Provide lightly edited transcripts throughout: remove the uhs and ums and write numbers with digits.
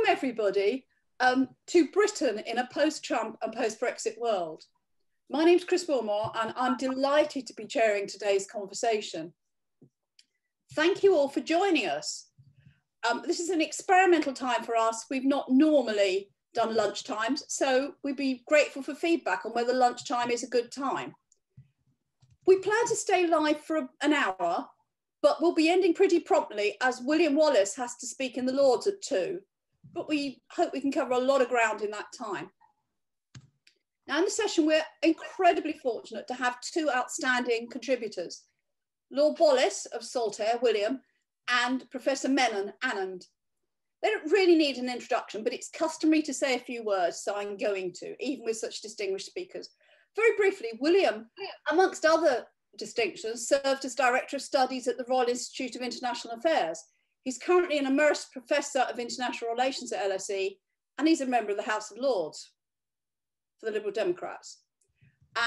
Welcome everybody to Britain in a post-Trump and post-Brexit world. My name's Chris Wilmore and I'm delighted to be chairing today's conversation. Thank you all for joining us. This is an experimental time for us. We've not normally done lunch times, so we'd be grateful for feedback on whether lunchtime is a good time. We plan to stay live for an hour, but we'll be ending pretty promptly as William Wallace has to speak in the Lords at 2. But we hope we can cover a lot of ground in that time. Now in the session, we're incredibly fortunate to have two outstanding contributors, Lord Wallace of Saltaire, William, and Professor Menon, Anand. They don't really need an introduction, but it's customary to say a few words, so I'm going to, even with such distinguished speakers. Very briefly, William, amongst other distinctions, served as Director of Studies at the Royal Institute of International Affairs. He's currently an Emeritus Professor of International Relations at LSE, and he's a member of the House of Lords for the Liberal Democrats.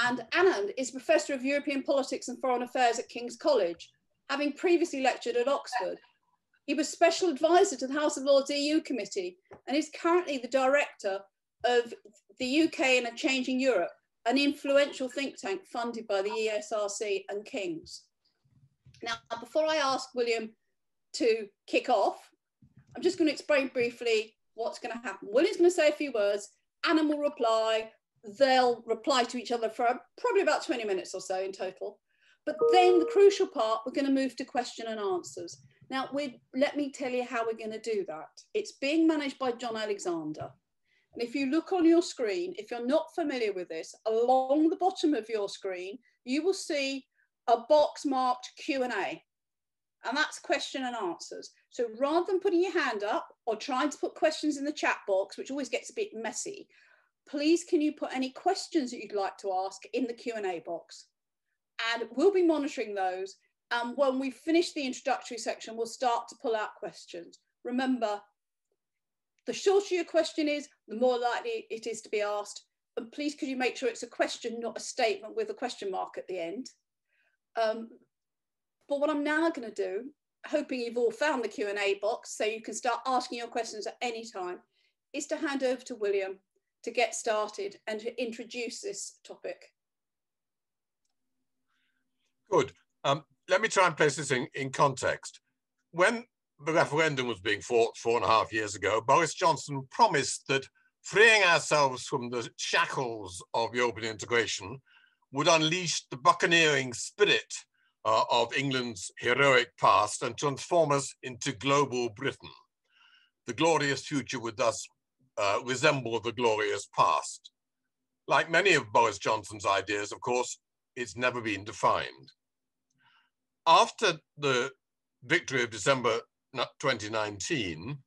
And Anand is Professor of European Politics and Foreign Affairs at King's College, having previously lectured at Oxford. He was Special Advisor to the House of Lords EU Committee and is currently the Director of the UK in a Changing Europe, an influential think tank funded by the ESRC and King's. Now, before I ask William to kick off, I'm just going to explain briefly what's going to happen. William's going to say a few words, Anna will reply, they'll reply to each other for probably about 20 minutes or so in total. But then the crucial part, we're going to move to question and answers. Now, let me tell you how we're going to do that. It's being managed by John Alexander. And if you look on your screen, if you're not familiar with this, along the bottom of your screen, you will see a box marked Q&A. And that's question and answers. So rather than putting your hand up or trying to put questions in the chat box, which always gets a bit messy, please can you put any questions that you'd like to ask in the Q&A box? And we'll be monitoring those. And when we finish the introductory section, we'll start to pull out questions. Remember, the shorter your question is, the more likely it is to be asked. And please could you make sure it's a question, not a statement with a question mark at the end. But what I'm now going to do, hoping you've all found the Q&A box so you can start asking your questions at any time, is to hand over to William to get started and to introduce this topic. Good. Let me try and place this in context. When the referendum was being fought 4.5 years ago, Boris Johnson promised that freeing ourselves from the shackles of European integration would unleash the buccaneering spirit of England's heroic past and transform us into global Britain. The glorious future would thus resemble the glorious past. Like many of Boris Johnson's ideas, of course, it's never been defined. After the victory of December 2019,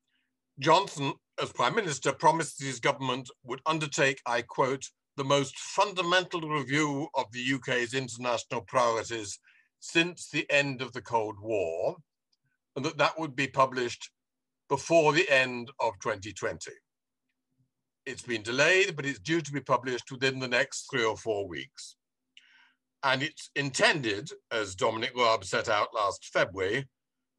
Johnson, as Prime Minister, promised that his government would undertake, I quote, the most fundamental review of the UK's international priorities since the end of the Cold War, and that would be published before the end of 2020. It's been delayed, but it's due to be published within the next 3 or 4 weeks. And it's intended, as Dominic Raab set out last February,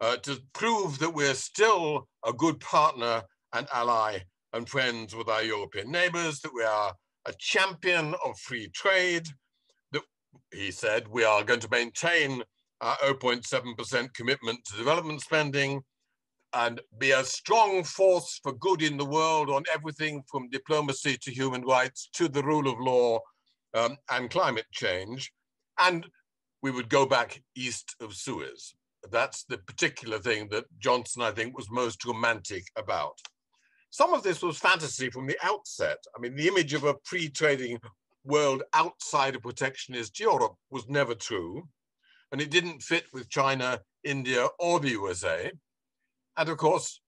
to prove that we're still a good partner and ally and friends with our European neighbors, that we are a champion of free trade, that, he said, we are going to maintain our 0.7% commitment to development spending and be a strong force for good in the world on everything from diplomacy to human rights to the rule of law and climate change. And we would go back east of Suez. That's the particular thing that Johnson, I think, was most romantic about. Some of this was fantasy from the outset. I mean, the image of a free trading world outside a protectionist Europe was never true, and it didn't fit with China, India, or the USA. And of course,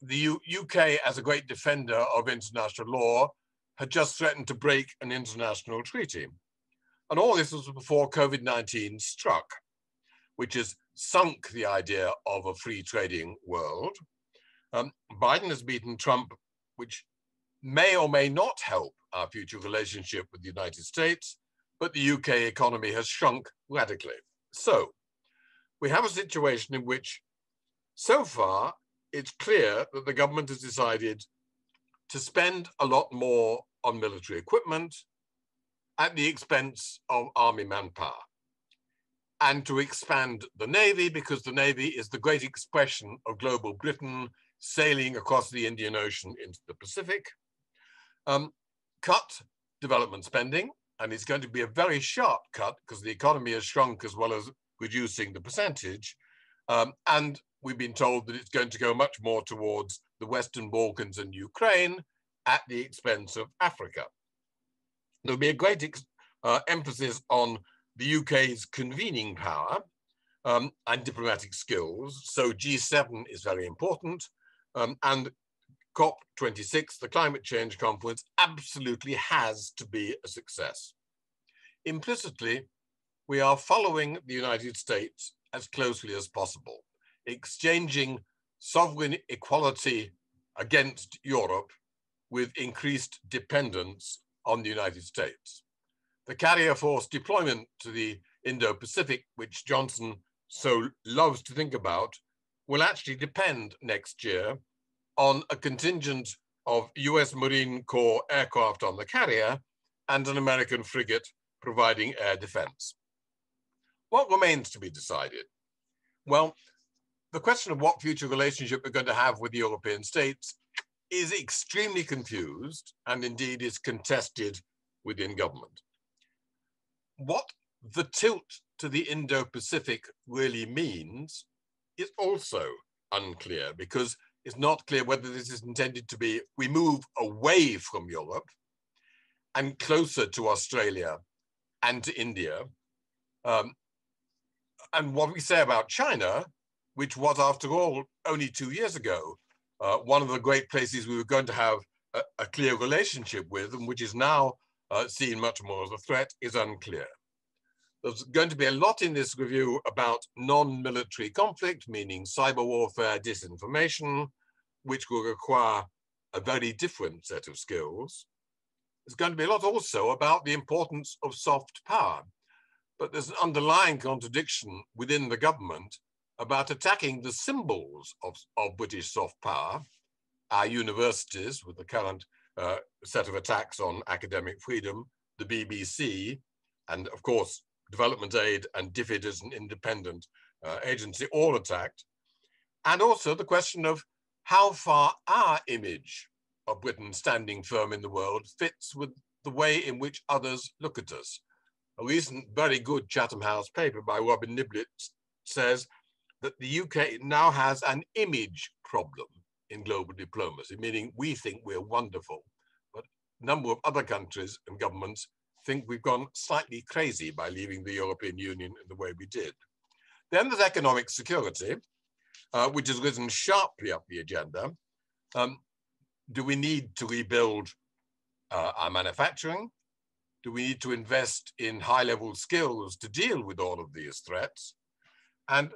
the UK, as a great defender of international law, had just threatened to break an international treaty. And all this was before COVID-19 struck, which has sunk the idea of a free trading world. Biden has beaten Trump, which may or may not help our future relationship with the United States, but the UK economy has shrunk radically. So we have a situation in which, so far, it's clear that the government has decided to spend a lot more on military equipment at the expense of army manpower, and to expand the Navy, because the Navy is the great expression of global Britain sailing across the Indian Ocean into the Pacific. Cut development spending, and it's going to be a very sharp cut because the economy has shrunk as well as reducing the percentage. And we've been told that it's going to go much more towards the Western Balkans and Ukraine at the expense of Africa. There'll be a great emphasis on the UK's convening power and diplomatic skills. So G7 is very important. And COP26, the climate change conference, absolutely has to be a success. Implicitly, we are following the United States as closely as possible, exchanging sovereign equality against Europe with increased dependence on the United States. The carrier force deployment to the Indo-Pacific, which Johnson so loves to think about, will actually depend next year on a contingent of US Marine Corps aircraft on the carrier and an American frigate providing air defense. What remains to be decided? Well, the question of what future relationship we're going to have with the European states is extremely confused and indeed is contested within government. What the tilt to the Indo-Pacific really means is also unclear, because it's not clear whether this is intended to be we move away from Europe and closer to Australia and to India. And what we say about China, which was, after all, only 2 years ago, one of the great places we were going to have a clear relationship with, and which is now seen much more as a threat, is unclear. There's going to be a lot in this review about non-military conflict, meaning cyber warfare, disinformation, which will require a very different set of skills. There's going to be a lot also about the importance of soft power, but there's an underlying contradiction within the government about attacking the symbols of British soft power, our universities, with the current set of attacks on academic freedom, the BBC, and of course, development aid and DFID as an independent agency, all attacked. And also the question of how far our image of Britain standing firm in the world fits with the way in which others look at us. A recent very good Chatham House paper by Robin Niblett says that the UK now has an image problem in global diplomacy, meaning we think we're wonderful, but a number of other countries and governments think we've gone slightly crazy by leaving the European Union in the way we did. Then there's economic security, which has risen sharply up the agenda. Do we need to rebuild our manufacturing? Do we need to invest in high-level skills to deal with all of these threats? And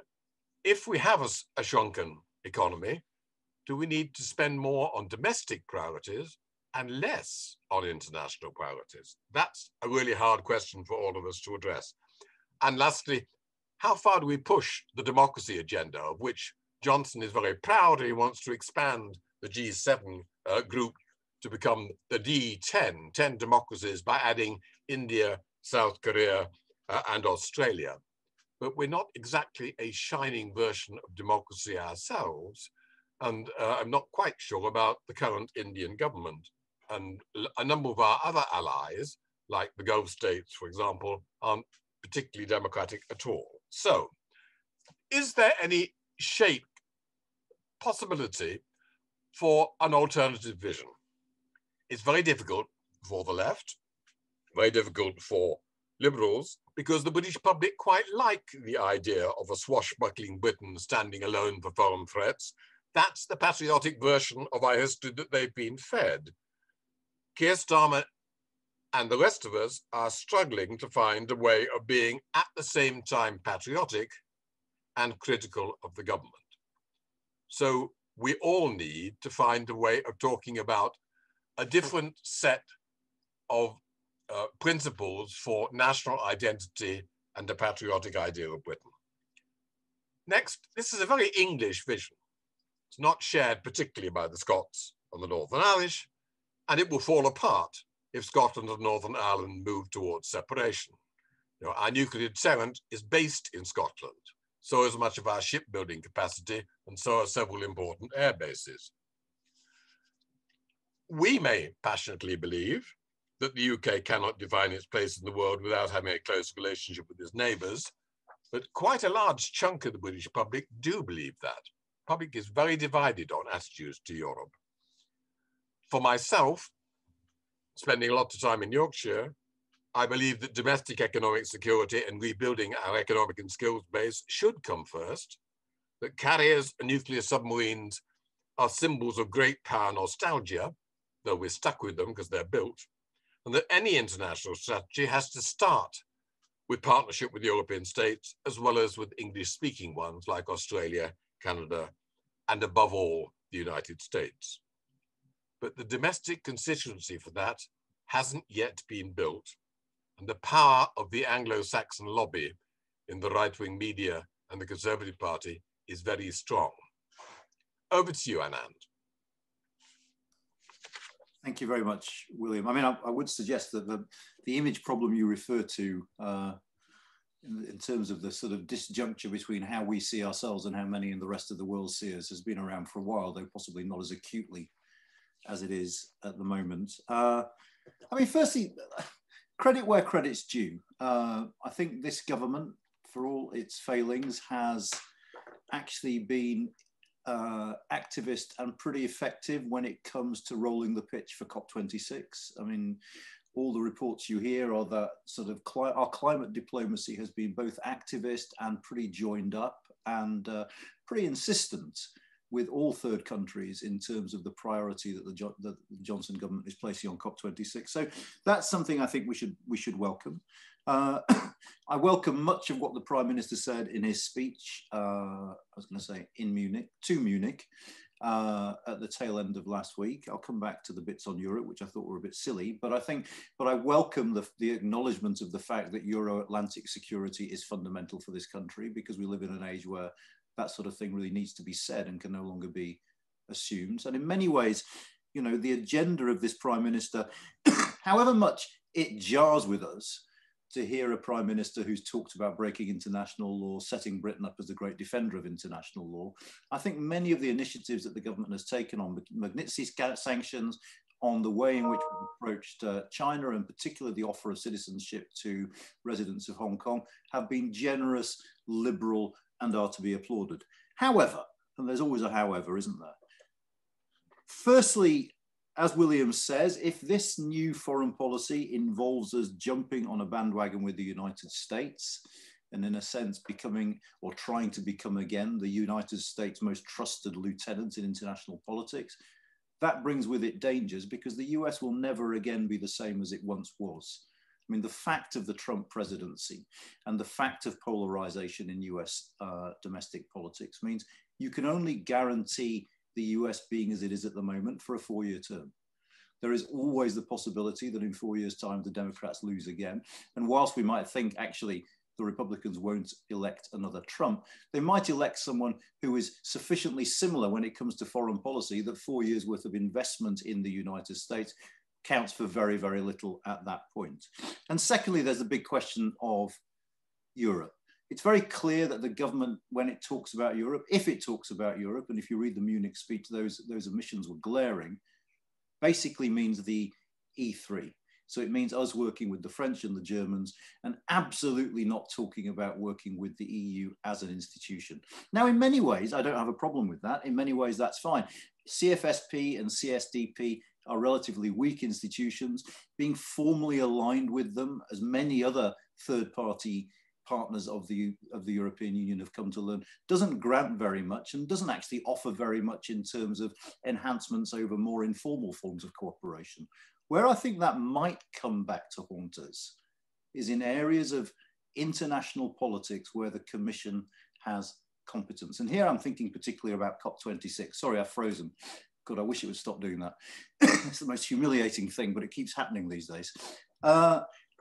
if we have a shrunken economy, do we need to spend more on domestic priorities and less on international priorities? That's a really hard question for all of us to address. And lastly, how far do we push the democracy agenda, of which Johnson is very proud? He wants to expand the G7 group to become the D10, 10 democracies, by adding India, South Korea, and Australia. But we're not exactly a shining version of democracy ourselves. And I'm not quite sure about the current Indian government. And a number of our other allies, like the Gulf states, for example, aren't particularly democratic at all. So, is there any shape, possibility for an alternative vision? It's very difficult for the left, very difficult for liberals, because the British public quite like the idea of a swashbuckling Britain standing alone for foreign threats. That's the patriotic version of our history that they've been fed. Keir Starmer and the rest of us are struggling to find a way of being at the same time patriotic and critical of the government. So we all need to find a way of talking about a different set of principles for national identity and a patriotic idea of Britain. Next, this is a very English vision. It's not shared particularly by the Scots and the Northern Irish, and it will fall apart if Scotland and Northern Ireland move towards separation. You know, our nuclear deterrent is based in Scotland. So is much of our shipbuilding capacity, and so are several important air bases. We may passionately believe that the UK cannot define its place in the world without having a close relationship with its neighbours, but quite a large chunk of the British public do believe that. The public is very divided on attitudes to Europe. For myself, spending a lot of time in Yorkshire, I believe that domestic economic security and rebuilding our economic and skills base should come first, that carriers and nuclear submarines are symbols of great power nostalgia, though we're stuck with them because they're built, and that any international strategy has to start with partnership with European states, as well as with English-speaking ones like Australia, Canada, and above all, the United States. But the domestic constituency for that hasn't yet been built, and the power of the Anglo-Saxon lobby in the right-wing media and the Conservative Party is very strong. Over to you, Anand. Thank you very much, William. I mean, I would suggest that the image problem you refer to in terms of the sort of disjuncture between how we see ourselves and how many in the rest of the world see us has been around for a while, though possibly not as acutely as it is at the moment. I mean, firstly, credit where credit's due. I think this government, for all its failings, has actually been activist and pretty effective when it comes to rolling the pitch for COP26. I mean, all the reports you hear are that sort of our climate diplomacy has been both activist and pretty joined up and pretty insistent with all third countries in terms of the priority that the Johnson government is placing on COP26. So that's something I think we should welcome. I welcome much of what the Prime Minister said in his speech, I was going to say in Munich, at the tail end of last week. I'll come back to the bits on Europe, which I thought were a bit silly, but I welcome the acknowledgement of the fact that Euro-Atlantic security is fundamental for this country, because we live in an age where that sort of thing really needs to be said and can no longer be assumed. And in many ways, you know, the agenda of this Prime Minister, however much it jars with us to hear a Prime Minister who's talked about breaking international law, setting Britain up as the great defender of international law, I think many of the initiatives that the government has taken on Magnitsky sanctions, on the way in which we've approached China, and particularly the offer of citizenship to residents of Hong Kong, have been generous, liberal, and are to be applauded. However, and there's always a however, isn't there? Firstly, as William says, if this new foreign policy involves us jumping on a bandwagon with the United States, and in a sense becoming, or trying to become again, the United States' most trusted lieutenant in international politics, that brings with it dangers, because the US will never again be the same as it once was. I mean, the fact of the Trump presidency and the fact of polarization in US domestic politics means you can only guarantee the US being as it is at the moment for a 4-year term. There is always the possibility that in 4 years' time, the Democrats lose again. And whilst we might think actually the Republicans won't elect another Trump, they might elect someone who is sufficiently similar when it comes to foreign policy that 4 years worth of investment in the United States counts for very, very little at that point. And secondly, there's the big question of Europe. It's very clear that the government, when it talks about Europe, if it talks about Europe, and if you read the Munich speech, those omissions were glaring, basically means the E3. So it means us working with the French and the Germans, and absolutely not talking about working with the EU as an institution. Now, in many ways, I don't have a problem with that. In many ways, that's fine. CFSP and CSDP are relatively weak institutions. Being formally aligned with them, as many other third-party partners of the European Union have come to learn, doesn't grant very much and doesn't actually offer very much in terms of enhancements over more informal forms of cooperation. Where I think that might come back to haunt us is in areas of international politics where the Commission has competence. And here I'm thinking particularly about COP26. Sorry, I've frozen. God, I wish it would stop doing that. It's the most humiliating thing, but it keeps happening these days.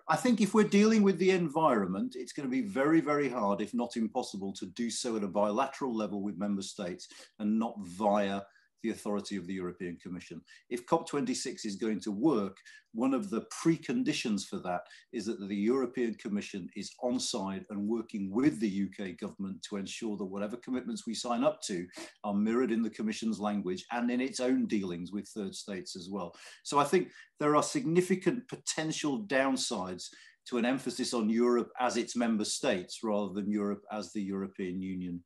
I think if we're dealing with the environment, it's going to be very, very hard, if not impossible, to do so at a bilateral level with member states and not via the authority of the European Commission. If COP26 is going to work, one of the preconditions for that is that the European Commission is on side and working with the UK government to ensure that whatever commitments we sign up to are mirrored in the Commission's language and in its own dealings with third states as well. So I think there are significant potential downsides to an emphasis on Europe as its member states rather than Europe as the European Union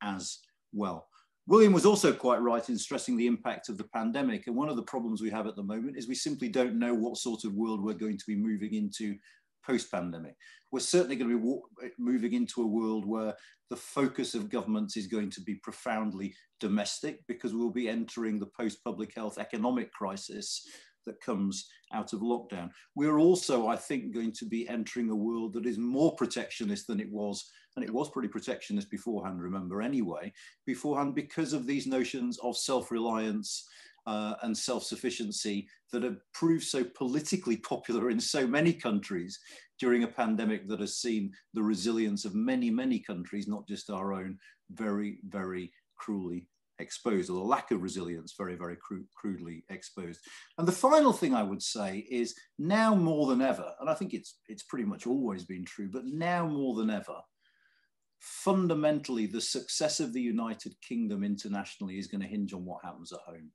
as well. William was also quite right in stressing the impact of the pandemic. And one of the problems we have at the moment is we simply don't know what sort of world we're going to be moving into post-pandemic. We're certainly going to be moving into a world where the focus of governments is going to be profoundly domestic, because we'll be entering the post-public health economic crisis that comes out of lockdown. We're also, I think, going to be entering a world that is more protectionist than it was. And it was pretty protectionist beforehand, remember, anyway, beforehand, because of these notions of self-reliance and self-sufficiency that have proved so politically popular in so many countries during a pandemic that has seen the resilience of many, many countries, not just our own, very, very cruelly exposed, or the lack of resilience very, very crudely exposed. And the final thing I would say is, now more than ever, and I think it's pretty much always been true, but now more than ever, fundamentally, the success of the United Kingdom internationally is going to hinge on what happens at home.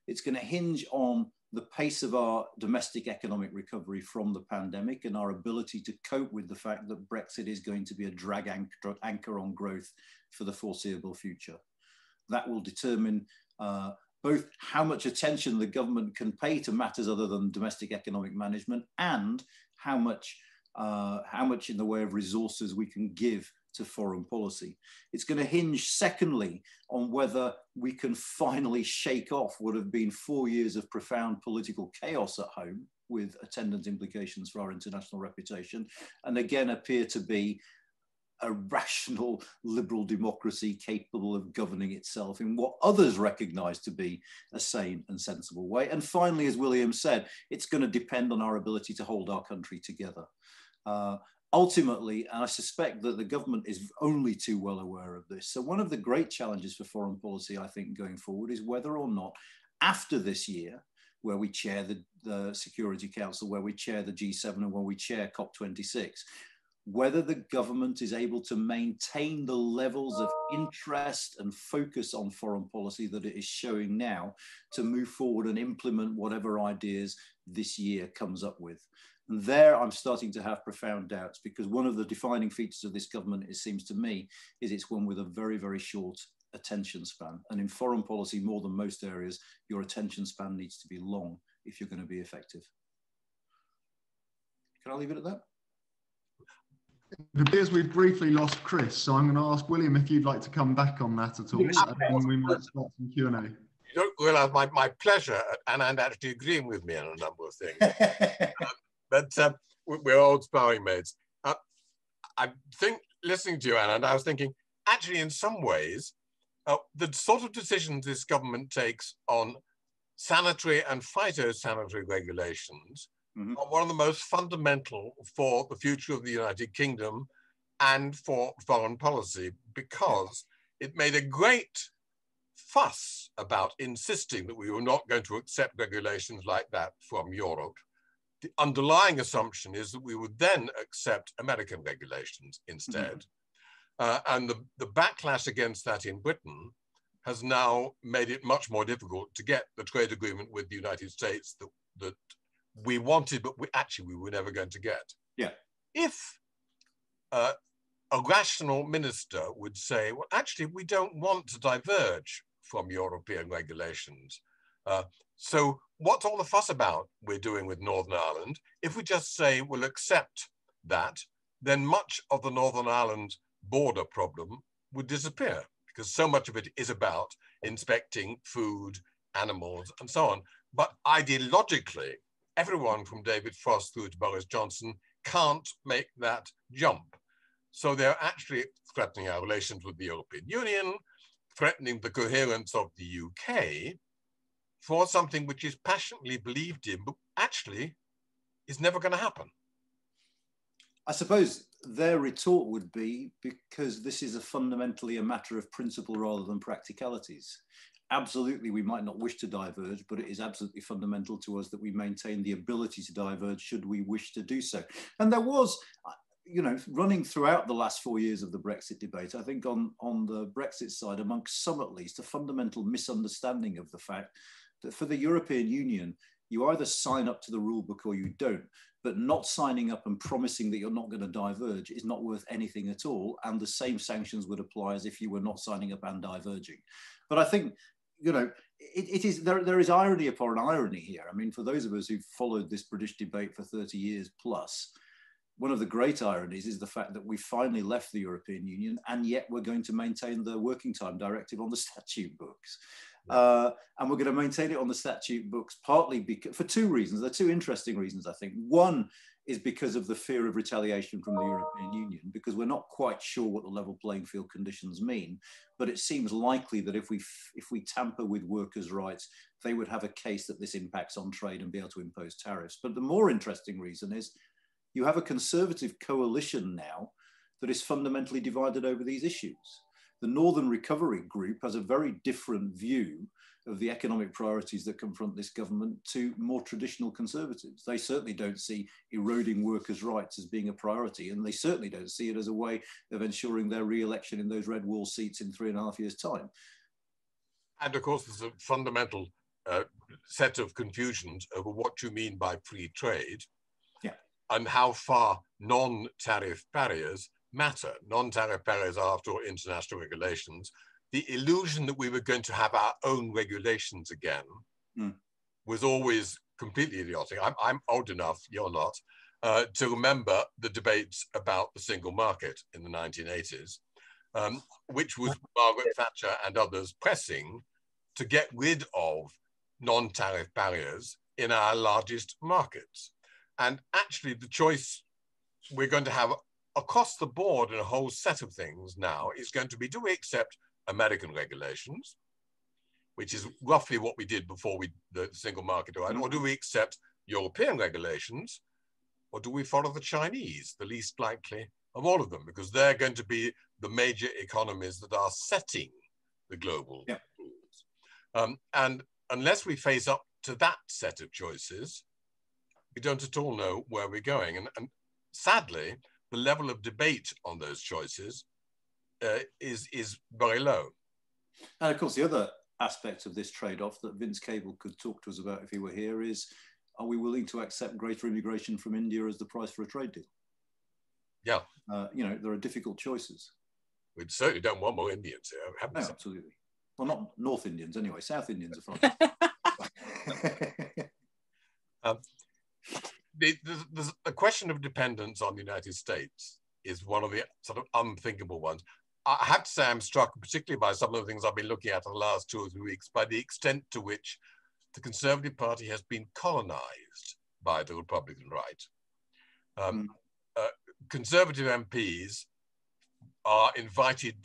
It's going to hinge on the pace of our domestic economic recovery from the pandemic and our ability to cope with the fact that Brexit is going to be a drag anchor on growth for the foreseeable future. That will determine both how much attention the government can pay to matters other than domestic economic management, and how much in the way of resources we can give to foreign policy. It's going to hinge, secondly, on whether we can finally shake off what have been 4 years of profound political chaos at home, with attendant implications for our international reputation, and again appear to be a rational liberal democracy capable of governing itself in what others recognize to be a sane and sensible way. And finally, as William said, it's going to depend on our ability to hold our country together. Ultimately, and I suspect that the government is only too well aware of this. So one of the great challenges for foreign policy, I think, going forward is whether or not, after this year, where we chair the Security Council, where we chair the G7, and where we chair COP26, whether the government is able to maintain the levels of interest and focus on foreign policy that it is showing now to move forward and implement whatever ideas this year comes up with. And there I'm starting to have profound doubts, because one of the defining features of this government, it seems to me, is it's one with a very, very short attention span. And in foreign policy, more than most areas, your attention span needs to be long if you're going to be effective. Can I leave it at that? It appears we've briefly lost Chris, so I'm going to ask William if you'd like to come back on that at all, and we might start some Q&A. You don't realise my pleasure at Anand actually agreeing with me on a number of things. But we're old sparring mates. I think, listening to you, Anand, I was thinking, actually, in some ways, the sort of decisions this government takes on sanitary and phytosanitary regulations are one of the most fundamental for the future of the United Kingdom and for foreign policy, because it made a great fuss about insisting that we were not going to accept regulations like that from Europe. The underlying assumption is that we would then accept American regulations instead. And the backlash against that in Britain has now made it much more difficult to get the trade agreement with the United States that we wanted, but we were never going to get. Yeah. If a rational minister would say, well, actually, we don't want to diverge from European regulations. So what's all the fuss about we're doing with Northern Ireland? If we just say we'll accept that, then much of the Northern Ireland border problem would disappear, because so much of it is about inspecting food, animals, and so on. But ideologically, everyone from David Frost through to Boris Johnson can't make that jump. So they're actually threatening our relations with the European Union, threatening the coherence of the UK for something which is passionately believed in, but actually is never going to happen. I suppose their retort would be because this is fundamentally a matter of principle rather than practicalities. Absolutely, we might not wish to diverge, but it is absolutely fundamental to us that we maintain the ability to diverge should we wish to do so. And there was, you know, running throughout the last 4 years of the Brexit debate, I think on the Brexit side, amongst some at least, a fundamental misunderstanding of the fact that for the European Union, you either sign up to the rule book or you don't, but not signing up and promising that you're not going to diverge is not worth anything at all. And the same sanctions would apply as if you were not signing up and diverging. But I think, you know, there is irony upon irony here. I mean, for those of us who've followed this British debate for 30 years plus, one of the great ironies is the fact that we finally left the European Union, and yet we're going to maintain the working time directive on the statute books. And we're going to maintain it on the statute books partly because, for two reasons. There are two interesting reasons, I think. One is because of the fear of retaliation from the European Union, because we're not quite sure what the level playing field conditions mean. But it seems likely that if we tamper with workers' rights, they would have a case that this impacts on trade and be able to impose tariffs. But the more interesting reason is you have a Conservative coalition now that is fundamentally divided over these issues. The Northern Recovery Group has a very different view of the economic priorities that confront this government to more traditional Conservatives. They certainly don't see eroding workers' rights as being a priority, and they certainly don't see it as a way of ensuring their re-election in those red wall seats in 3.5 years' time. And of course, there's a fundamental set of confusions over what you mean by free trade, yeah, and how far non-tariff barriers matter. Non-tariff barriers are, after all, international regulations. The illusion that we were going to have our own regulations again was always completely idiotic. I'm old enough, you're not, to remember the debates about the single market in the 1980s, which was Margaret Thatcher and others pressing to get rid of non-tariff barriers in our largest markets. And actually the choice we're going to have across the board in a whole set of things now is going to be, do we accept American regulations, which is roughly what we did before the single market, right? Or do we accept European regulations, or do we follow the Chinese, the least likely of all of them, because they're going to be the major economies that are setting the global rules. And unless we face up to that set of choices, we don't at all know where we're going. And sadly, the level of debate on those choices is very low. And of course, the other aspect of this trade-off that Vince Cable could talk to us about if he were here is, are we willing to accept greater immigration from India as the price for a trade deal? Yeah. You know, there are difficult choices. We certainly don't want more Indians here. No, absolutely. Well, not North Indians anyway. South Indians are fine. The question of dependence on the United States is one of the sort of unthinkable ones. I have to say I'm struck particularly by some of the things I've been looking at in the last 2 or 3 weeks, by the extent to which the Conservative Party has been colonized by the Republican right. Conservative MPs are invited,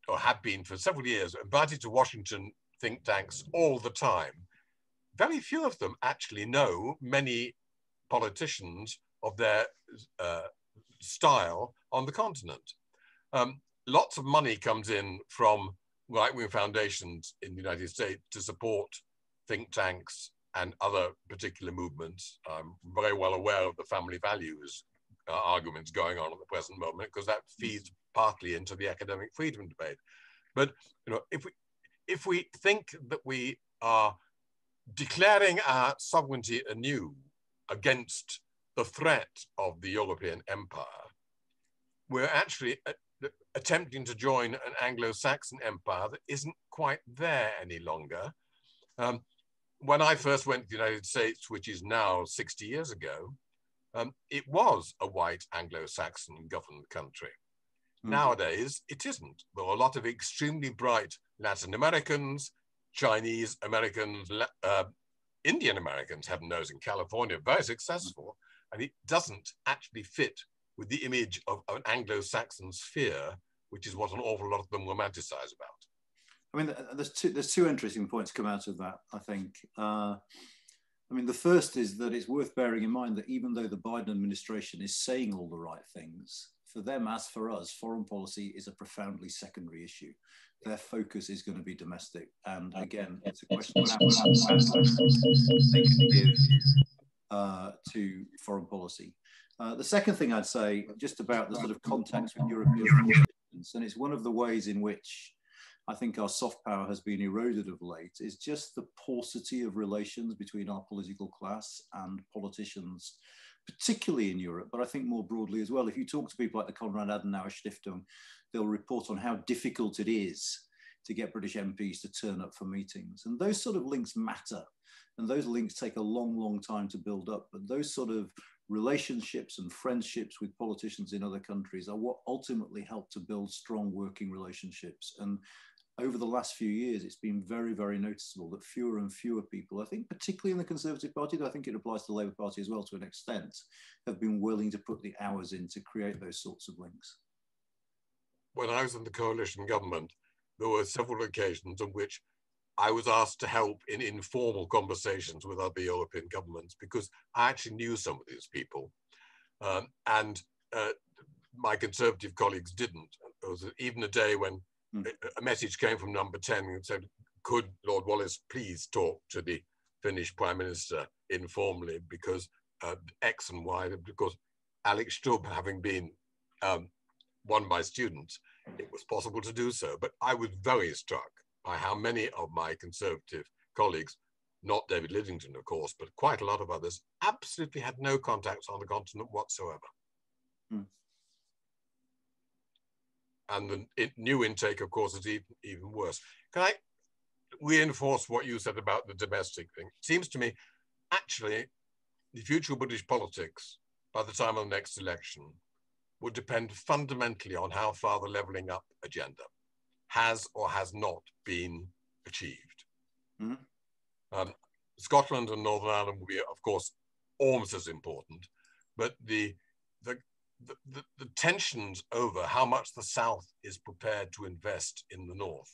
or have been for several years, invited to Washington think tanks all the time. Very few of them actually know many politicians of their style on the continent. Lots of money comes in from right-wing foundations in the United States to support think tanks and other particular movements. I'm very well aware of the family values arguments going on at the present moment, because that feeds partly into the academic freedom debate. But you know, if we think that we are declaring our sovereignty anew against the threat of the European empire, we're actually attempting to join an Anglo-Saxon empire that isn't quite there any longer. When I first went to the United States, which is now 60 years ago, it was a white Anglo-Saxon governed country. Nowadays, it isn't. There are a lot of extremely bright Latin Americans, Chinese Americans, Indian Americans, heaven knows, in California, very successful, and it doesn't actually fit with the image of an Anglo-Saxon sphere, which is what an awful lot of them romanticize about. I mean, there's two interesting points come out of that, I think. I mean, the first is that it's worth bearing in mind that even though the Biden administration is saying all the right things, for them, as for us, foreign policy is a profoundly secondary issue. Their focus is going to be domestic. And again, it's a question of how much they can give to foreign policy. The second thing I'd say, just about the sort of contacts with European politicians, and it's one of the ways in which I think our soft power has been eroded of late, is just the paucity of relations between our political class and politicians, particularly in Europe, but I think more broadly as well. If you talk to people like the Konrad Adenauer Stiftung, they'll report on how difficult it is to get British MPs to turn up for meetings. And those sort of links matter. And those links take a long, long time to build up. But those sort of relationships and friendships with politicians in other countries are what ultimately help to build strong working relationships. And over the last few years, it's been very, very noticeable that fewer and fewer people, I think particularly in the Conservative Party, though I think it applies to the Labour Party as well to an extent, have been willing to put the hours in to create those sorts of links. When I was in the coalition government, there were several occasions on which I was asked to help in informal conversations with other European governments because I actually knew some of these people. And my Conservative colleagues didn't. There was even a day when a message came from number 10 and said, could Lord Wallace please talk to the Finnish Prime Minister informally because X and Y, because Alex Stubb having been one of my students, it was possible to do so. But I was very struck by how many of my Conservative colleagues, not David Lidington, of course, but quite a lot of others, absolutely had no contacts on the continent whatsoever. And the new intake, of course, is even worse. Can I reinforce what you said about the domestic thing? It seems to me, actually, the future of British politics, by the time of the next election, would depend fundamentally on how far the levelling up agenda has or has not been achieved. Scotland and Northern Ireland will be, of course, almost as important, but the tensions over how much the South is prepared to invest in the North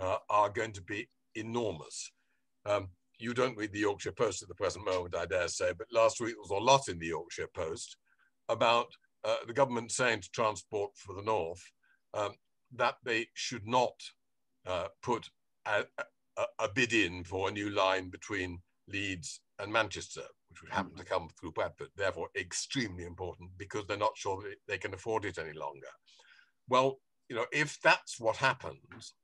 are going to be enormous. You don't read the Yorkshire Post at the present moment, I dare say, but last week there was a lot in the Yorkshire Post about the government saying to Transport for the North that they should not put a bid in for a new line between Leeds and Manchester, which would happen to come through Bradford, therefore extremely important because they're not sure that they can afford it any longer. Well, you know, if that's what happens,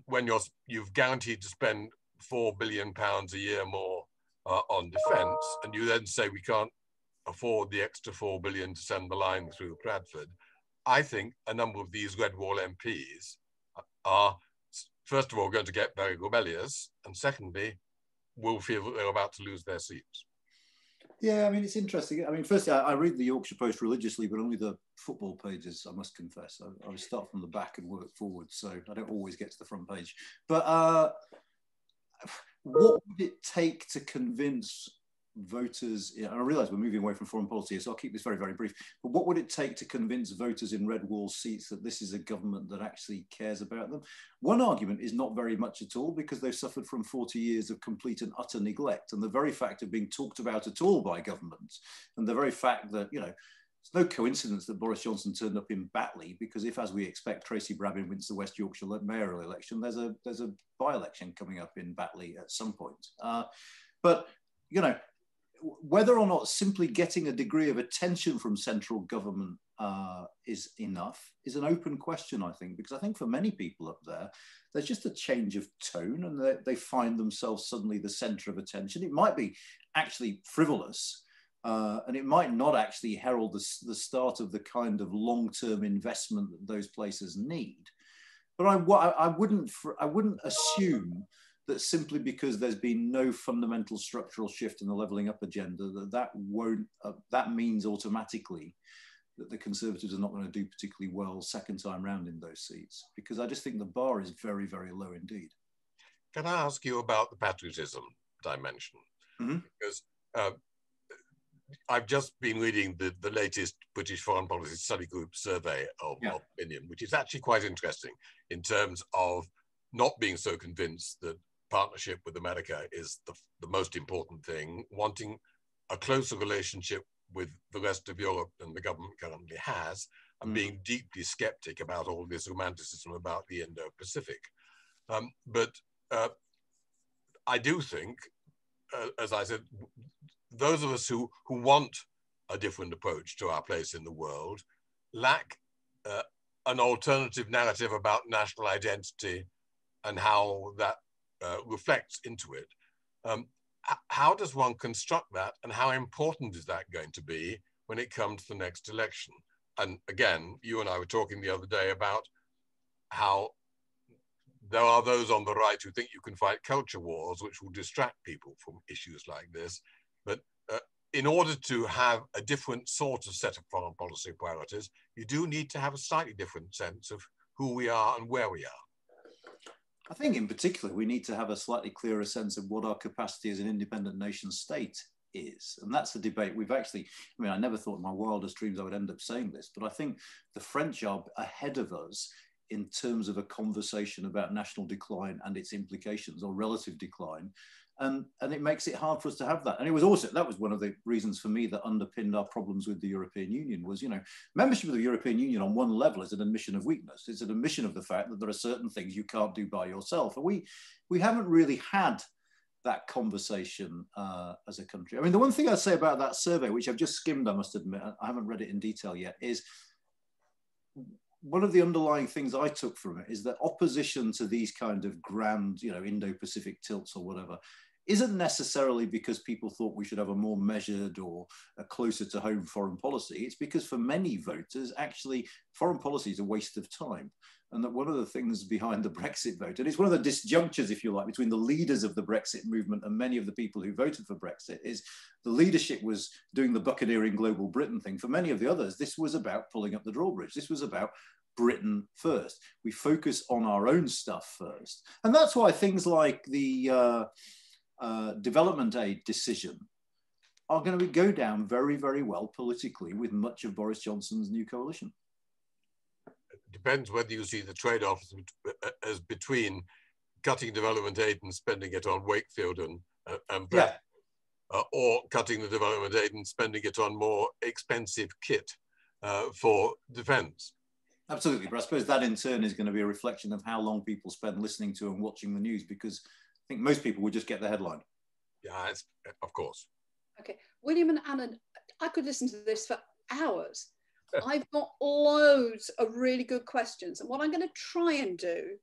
when you've guaranteed to spend £4 billion a year more on defence, and you then say we can't afford the extra £4 billion to send the line through Bradford, I think a number of these Red Wall MPs are, first of all, going to get very rebellious, and secondly, will feel that they're about to lose their seats. Yeah, I mean, it's interesting. I mean, firstly, I read the Yorkshire Post religiously, but only the football pages, I must confess. I would start from the back and work forward, so I don't always get to the front page. But what would it take to convince voters, and I realise we're moving away from foreign policy, so I'll keep this very, very brief, but what would it take to convince voters in Red Wall seats that this is a government that actually cares about them? One argument is not very much at all, because they've suffered from 40 years of complete and utter neglect, and the very fact of being talked about at all by governments, and the very fact that, you know, it's no coincidence that Boris Johnson turned up in Batley, because if, as we expect, Tracy Brabin wins the West Yorkshire mayoral election, there's a by-election coming up in Batley at some point. But, you know, whether or not simply getting a degree of attention from central government is enough is an open question, I think, because I think for many people up there, there's just a change of tone and they find themselves suddenly the centre of attention. It might be actually frivolous and it might not actually herald the start of the kind of long-term investment that those places need. But I wouldn't assume that simply because there's been no fundamental structural shift in the levelling up agenda, that means automatically that the Conservatives are not going to do particularly well second time round in those seats, because I just think the bar is very, very low indeed. Can I ask you about the patriotism dimension? Because I've just been reading the latest British Foreign Policy Study Group survey of opinion, which is actually quite interesting in terms of not being so convinced that partnership with America is the most important thing. Wanting a closer relationship with the rest of Europe than the government currently has, and being deeply skeptic about all this romanticism about the Indo-Pacific. But I do think, as I said, those of us who want a different approach to our place in the world lack an alternative narrative about national identity and how that reflects into it. How does one construct that, and how important is that going to be when it comes to the next election? And again, you and I were talking the other day about how there are those on the right who think you can fight culture wars, which will distract people from issues like this. But in order to have a different sort of set of foreign policy priorities, you do need to have a slightly different sense of who we are and where we are. I think in particular, we need to have a slightly clearer sense of what our capacity as an independent nation state is. And that's the debate we've actually, I mean, I never thought in my wildest dreams I would end up saying this, but I think the French are ahead of us in terms of a conversation about national decline and its implications, or relative decline. And it makes it hard for us to have that. And it was also, that was one of the reasons for me that underpinned our problems with the European Union was, you know, membership of the European Union on one level is an admission of weakness. It's an admission of the fact that there are certain things you can't do by yourself. And we haven't really had that conversation as a country. I mean, the one thing I'd say about that survey, which I've just skimmed, I must admit, I haven't read it in detail yet, is one of the underlying things I took from it is that opposition to these kind of grand, you know, Indo-Pacific tilts or whatever, isn't necessarily because people thought we should have a more measured or a closer to home foreign policy. It's because for many voters, actually, foreign policy is a waste of time. And that one of the things behind the Brexit vote, and it's one of the disjunctures, if you like, between the leaders of the Brexit movement and many of the people who voted for Brexit, is the leadership was doing the buccaneering global Britain thing. For many of the others, this was about pulling up the drawbridge. This was about Britain first. We focus on our own stuff first. And that's why things like the development aid decision are going to go down very, very well politically with much of Boris Johnson's new coalition. Depends whether you see the trade-off as between cutting development aid and spending it on Wakefield and yeah. Or cutting the development aid and spending it on more expensive kit for defence. Absolutely, but I suppose that in turn is going to be a reflection of how long people spend listening to and watching the news, because I think most people would just get the headline. Yeah, of course. Okay, William and Anand, I could listen to this for hours. I've got loads of really good questions. And what I'm going to try and do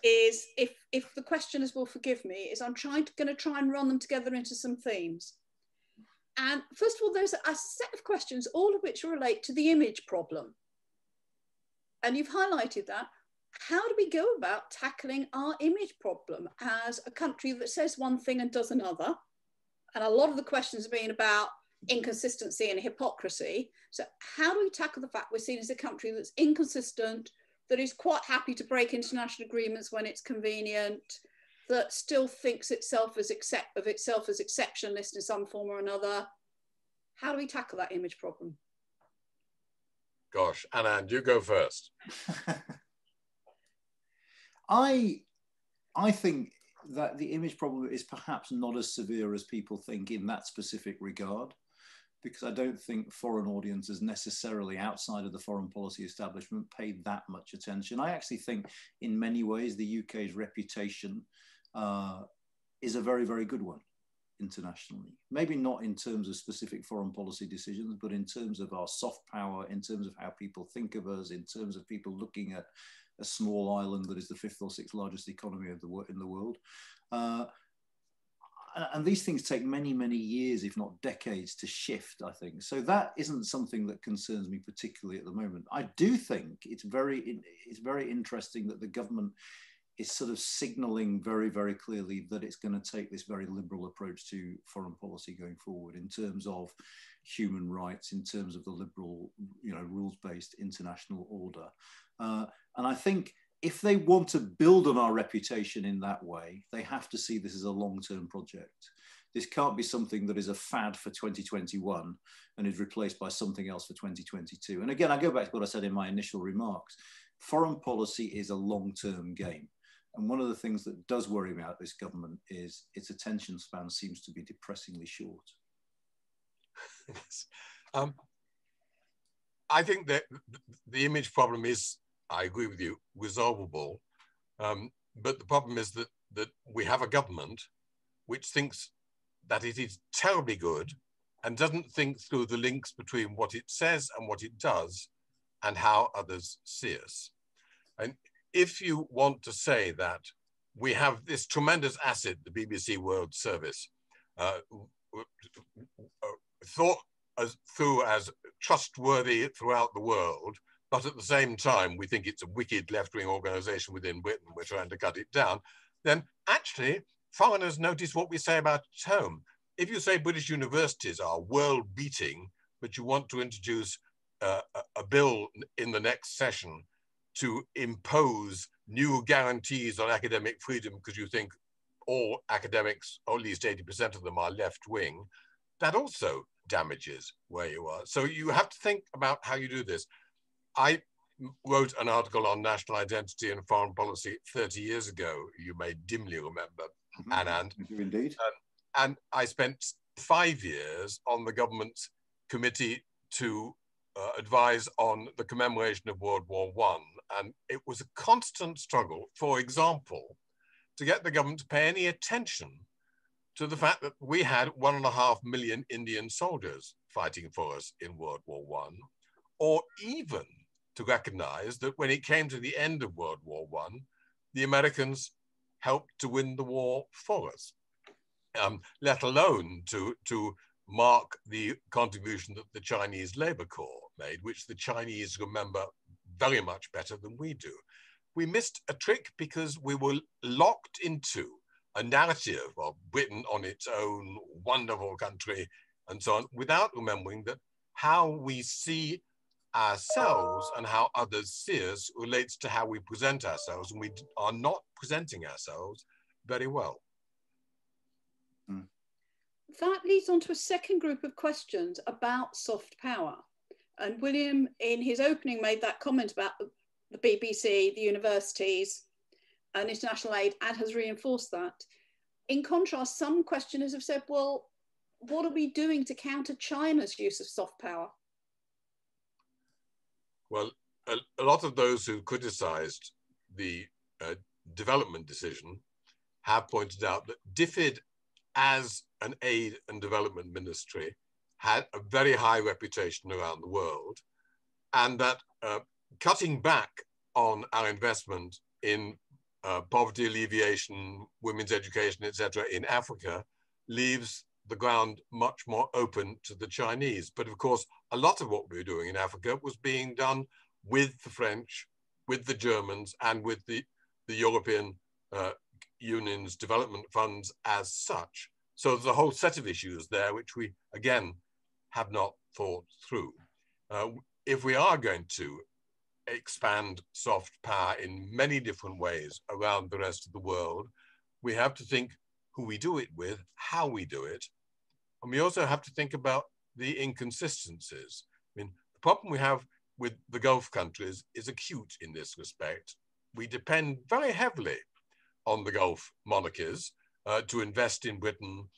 is, if the questioners will forgive me, is I'm going to try and run them together into some themes. And first of all, there's a set of questions, all of which relate to the image problem. And you've highlighted that. How do we go about tackling our image problem as a country that says one thing and does another? And a lot of the questions have been about inconsistency and hypocrisy. So how do we tackle the fact we're seen as a country that's inconsistent, that is quite happy to break international agreements when it's convenient, that still thinks itself as exceptionalist in some form or another? How do we tackle that image problem? Gosh, Anand, you go first. I think that the image problem is perhaps not as severe as people think in that specific regard, because I don't think foreign audiences necessarily outside of the foreign policy establishment paid that much attention. I actually think in many ways the UK's reputation is a very, very good one internationally. Maybe not in terms of specific foreign policy decisions, but in terms of our soft power, in terms of how people think of us, in terms of people looking at a small island that is the 5th or 6th largest economy of in the world. And these things take many, many years, if not decades, to shift, I think. So that isn't something that concerns me particularly at the moment. I do think it's very interesting that the government is sort of signaling very, very clearly that it's going to take this very liberal approach to foreign policy going forward in terms of human rights, in terms of the liberal, you know, rules-based international order. And I think if they want to build on our reputation in that way, they have to see this as a long-term project. This can't be something that is a fad for 2021 and is replaced by something else for 2022. And again, I go back to what I said in my initial remarks. Foreign policy is a long-term game. And one of the things that does worry me about this government is its attention span seems to be depressingly short. Yes. I think that the image problem is, I agree with you, resolvable. But the problem is that we have a government which thinks that it is terribly good and doesn't think through the links between what it says and what it does and how others see us. And if you want to say that we have this tremendous asset, the BBC World Service, thought through as trustworthy throughout the world, but at the same time we think it's a wicked left-wing organization within Britain, we're trying to cut it down, then actually foreigners notice what we say about it at home. If you say British universities are world-beating, but you want to introduce a bill in the next session to impose new guarantees on academic freedom because you think all academics, or at least 80% of them, are left-wing, that also damages where you are. So you have to think about how you do this. I wrote an article on national identity and foreign policy 30 years ago. You may dimly remember, Anand. Indeed. And I spent 5 years on the government's committee to advise on the commemoration of World War I. And it was a constant struggle, for example, to get the government to pay any attention to the fact that we had 1.5 million Indian soldiers fighting for us in World War I, or even to recognize that when it came to the end of World War I, the Americans helped to win the war for us, let alone to mark the contribution that the Chinese Labor Corps made, which the Chinese remember very much better than we do. We missed a trick because we were locked into a narrative of Britain on its own, wonderful country, and so on, without remembering that how we see ourselves and how others see us relates to how we present ourselves, and we are not presenting ourselves very well. That leads on to a second group of questions about soft power. And William, in his opening, made that comment about the BBC, the universities, and international aid, and has reinforced that. In contrast, some questioners have said, well, what are we doing to counter China's use of soft power? Well, a lot of those who criticized the development decision have pointed out that DFID as an aid and development ministry had a very high reputation around the world, and that cutting back on our investment in poverty alleviation, women's education, etc., in Africa leaves the ground much more open to the Chinese. But of course, a lot of what we were doing in Africa was being done with the French, with the Germans, and with the European Union's development funds as such. So there's a whole set of issues there which we, again, have not thought through. If we are going to expand soft power in many different ways around the rest of the world, we have to think who we do it with, how we do it, and we also have to think about the inconsistencies. I mean, the problem we have with the Gulf countries is acute in this respect. We depend very heavily on the Gulf monarchies to invest in Britain.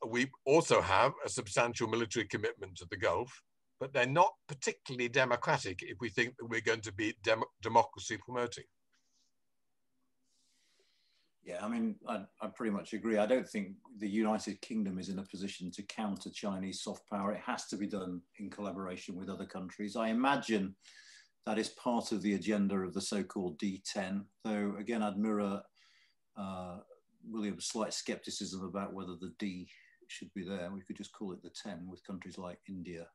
We also have a substantial military commitment to the Gulf, but they're not particularly democratic if we think that we're going to be democracy promoting. Yeah, I mean, I pretty much agree. I don't think the United Kingdom is in a position to counter Chinese soft power. It has to be done in collaboration with other countries. I imagine that is part of the agenda of the so-called D10, though again, I'd mirror William's slight skepticism about whether the D should be there. We could just call it the 10 with countries like India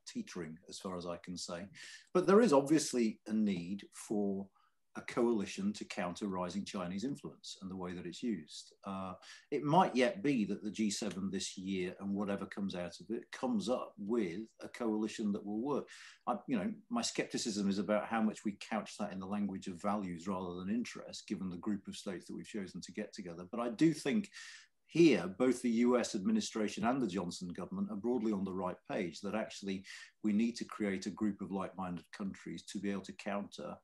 teetering, as far as I can say. But there is obviously a need for a coalition to counter rising Chinese influence and the way that it's used. It might yet be that the G7 this year and whatever comes out of it comes up with a coalition that will work. My skepticism is about how much we couch that in the language of values rather than interest, given the group of states that we've chosen to get together. But I do think here, both the US administration and the Johnson government are broadly on the right page, that actually we need to create a group of like-minded countries to be able to counter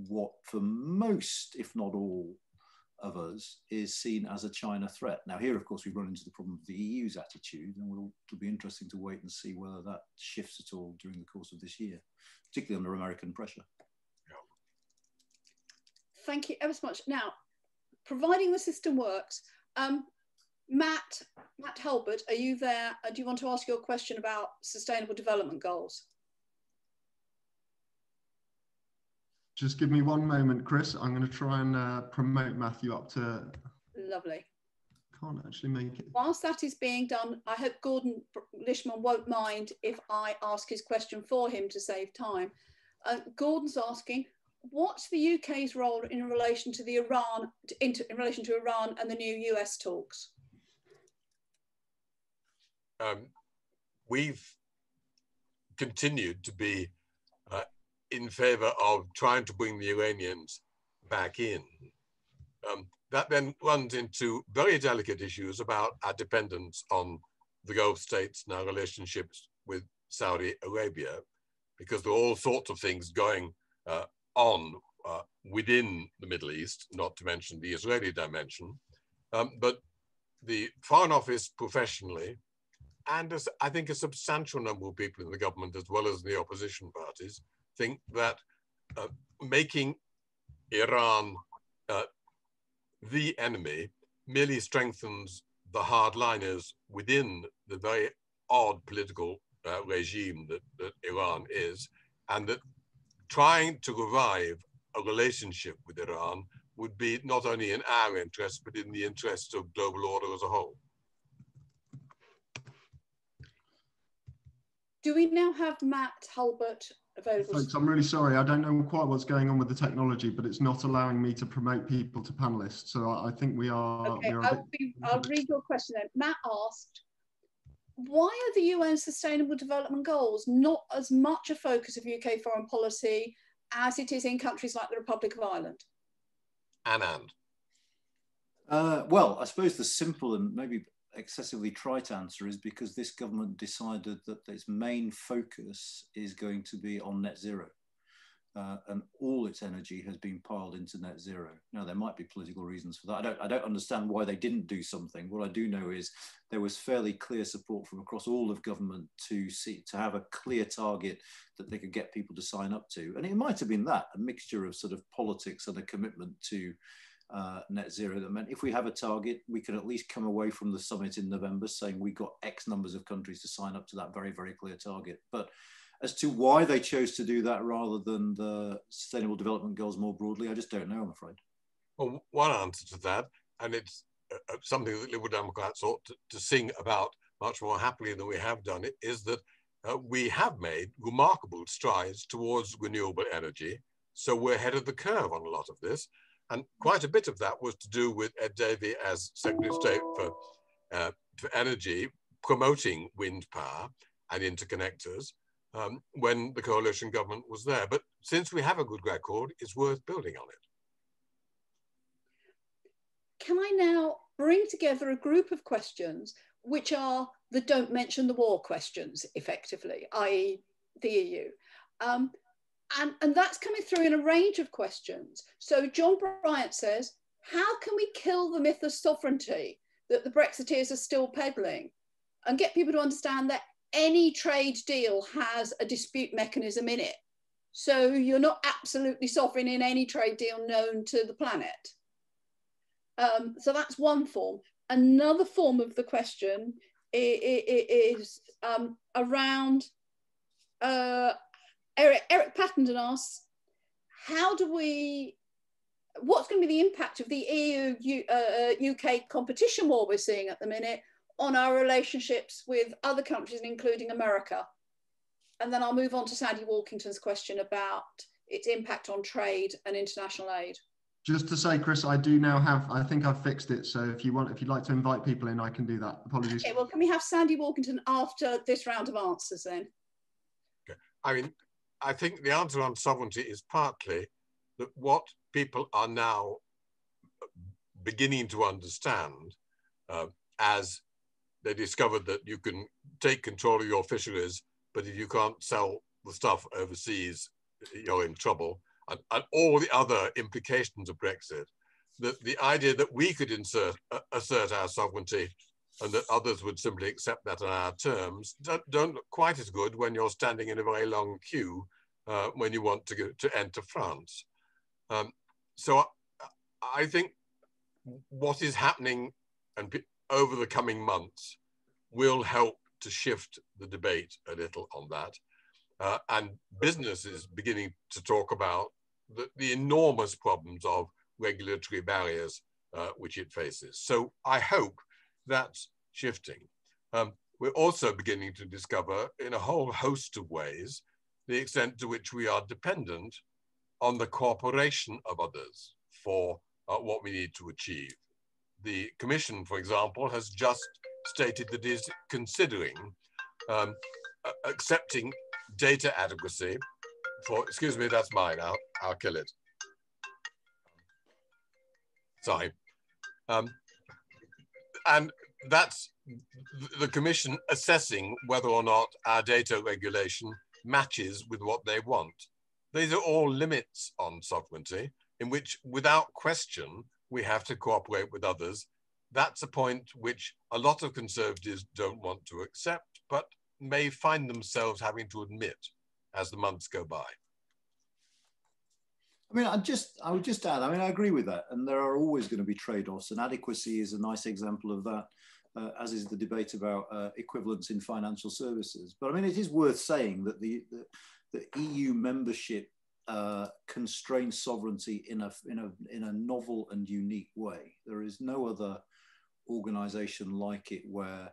what for most, if not all of us, is seen as a China threat. Now here, of course, we run into the problem of the EU's attitude, and it'll be interesting to wait and see whether that shifts at all during the course of this year, particularly under American pressure. Thank you ever so much. Now, providing the system works, Matt Halbert, are you there? Do you want to ask your question about Sustainable Development Goals? Just give me one moment, Chris. I'm going to try and promote Matthew up to... Lovely. Can't actually make it. Whilst that is being done, I hope Gordon Lishman won't mind if I ask his question for him to save time. Gordon's asking, what's the UK's role in relation to the Iran and the new US talks? We've continued to be in favor of trying to bring the Iranians back in. That then runs into very delicate issues about our dependence on the Gulf states and our relationships with Saudi Arabia, because there are all sorts of things going on within the Middle East, not to mention the Israeli dimension. But the Foreign Office professionally, and I think a substantial number of people in the government, as well as the opposition parties, think that making Iran the enemy merely strengthens the hardliners within the very odd political regime that Iran is, and that trying to revive a relationship with Iran would be not only in our interest, but in the interests of global order as a whole. Do we now have Matt Halbert available? Folks, I'm really sorry. I don't know quite what's going on with the technology, but it's not allowing me to promote people to panelists. So I think we are... Okay, I'll read your question then. Matt asked, why are the UN Sustainable Development Goals not as much a focus of UK foreign policy as it is in countries like the Republic of Ireland? Anand. Well, I suppose the simple and maybe excessively trite answer is because this government decided that its main focus is going to be on net zero. And all its energy has been piled into net zero. Now, there might be political reasons for that. I don't understand why they didn't do something. What I do know is there was fairly clear support from across all of government to have a clear target that they could get people to sign up to. And it might have been that, a mixture of sort of politics and a commitment to net zero that meant if we have a target, we can at least come away from the summit in November saying we got X numbers of countries to sign up to that very, very clear target. But as to why they chose to do that rather than the Sustainable Development Goals more broadly, I just don't know, I'm afraid. Well, one answer to that, and it's something that Liberal Democrats ought to sing about much more happily than we have done, it is that we have made remarkable strides towards renewable energy. So we're ahead of the curve on a lot of this. And quite a bit of that was to do with Ed Davey as Secretary of State for Energy, promoting wind power and interconnectors when the coalition government was there. But since we have a good record, it's worth building on it. Can I now bring together a group of questions which are the don't mention the war questions, effectively, i.e. the EU? And that's coming through in a range of questions. So John Bryant says, how can we kill the myth of sovereignty that the Brexiteers are still peddling and get people to understand that any trade deal has a dispute mechanism in it? So you're not absolutely sovereign in any trade deal known to the planet. So that's one form. Another form of the question is around Eric Pattenden asks, what's going to be the impact of the EU-UK competition war we're seeing at the minute on our relationships with other countries, including America? And then I'll move on to Sandy Walkington's question about its impact on trade and international aid. Just to say, Chris, I do now have, I think I've fixed it. So if you'd like to invite people in, I can do that. Apologies. Okay, well, can we have Sandy Walkington after this round of answers then? Okay. I mean, I think the answer on sovereignty is partly that what people are now beginning to understand as they discovered that you can take control of your fisheries, but if you can't sell the stuff overseas, you're in trouble. and all the other implications of Brexit, the idea that we could assert our sovereignty and that others would simply accept that on our terms don't look quite as good when you're standing in a very long queue when you want to enter France. So I think what is happening over the coming months will help to shift the debate a little on that. And business is beginning to talk about the enormous problems of regulatory barriers which it faces. So I hope that's shifting. We're also beginning to discover in a whole host of ways the extent to which we are dependent on the cooperation of others for what we need to achieve. The Commission, for example, has just stated that it is considering accepting data adequacy for, excuse me, that's mine, I'll kill it. Sorry. And that's the Commission assessing whether or not our data regulation matches with what they want. These are all limits on sovereignty in which, without question, we have to cooperate with others. That's a point which a lot of Conservatives don't want to accept, but may find themselves having to admit as the months go by. I mean, I would just add, I mean, I agree with that. And there are always going to be trade-offs, and adequacy is a nice example of that, as is the debate about equivalence in financial services. But I mean, it is worth saying that the EU membership constrains sovereignty in a novel and unique way. There is no other organization like it where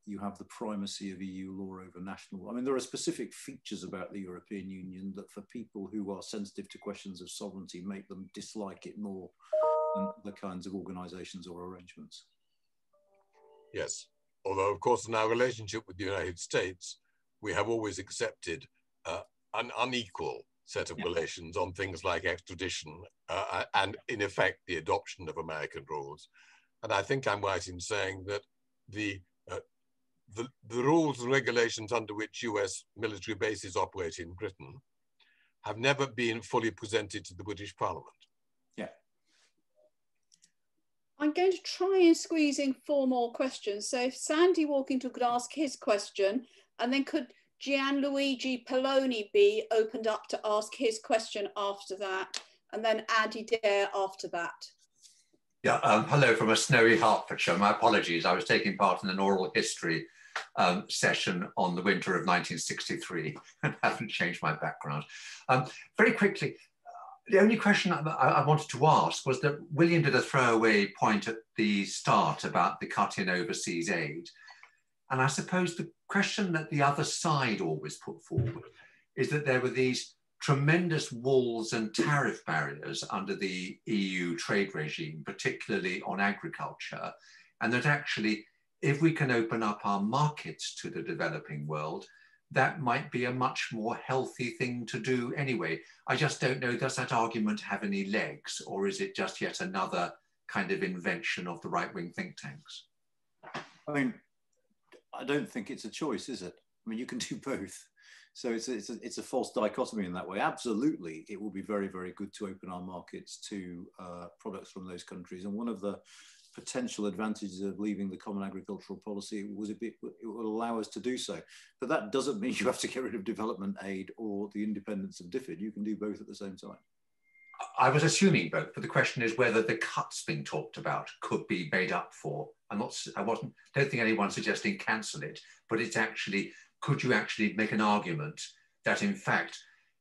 you have the primacy of EU law over national law. I mean, there are specific features about the European Union that for people who are sensitive to questions of sovereignty make them dislike it more than the kinds of organizations or arrangements. Yes, although of course in our relationship with the United States, we have always accepted an unequal set of relations on things like extradition and in effect the adoption of American rules. And I think I'm right in saying that the rules and regulations under which US military bases operate in Britain have never been fully presented to the British Parliament. Yeah. I'm going to try and squeeze in 4 more questions. So if Sandy Walkington could ask his question, and then could Gianluigi Poloni be opened up to ask his question after that, and then Andy Dare after that. Yeah, hello from a snowy Hertfordshire. My apologies, I was taking part in an oral history session on the winter of 1963 and haven't changed my background. Very quickly, the only question I wanted to ask was that William did a throwaway point at the start about the cut in overseas aid. And I suppose the question that the other side always put forward is that there were these tremendous walls and tariff barriers under the EU trade regime, particularly on agriculture, and that actually, if we can open up our markets to the developing world, that might be a much more healthy thing to do anyway. I just don't know, does that argument have any legs, or is it just yet another kind of invention of the right-wing think tanks? I mean, I don't think it's a choice, is it? I mean, you can do both. So it's a false dichotomy in that way. Absolutely, it will be very, very good to open our markets to products from those countries. And one of the potential advantages of leaving the common agricultural policy was it will allow us to do so. But that doesn't mean you have to get rid of development aid or the independence of DFID. You can do both at the same time. I was assuming both, but the question is whether the cuts being talked about could be made up for. Don't think anyone's suggesting cancel it, but it's actually, could you actually make an argument that in fact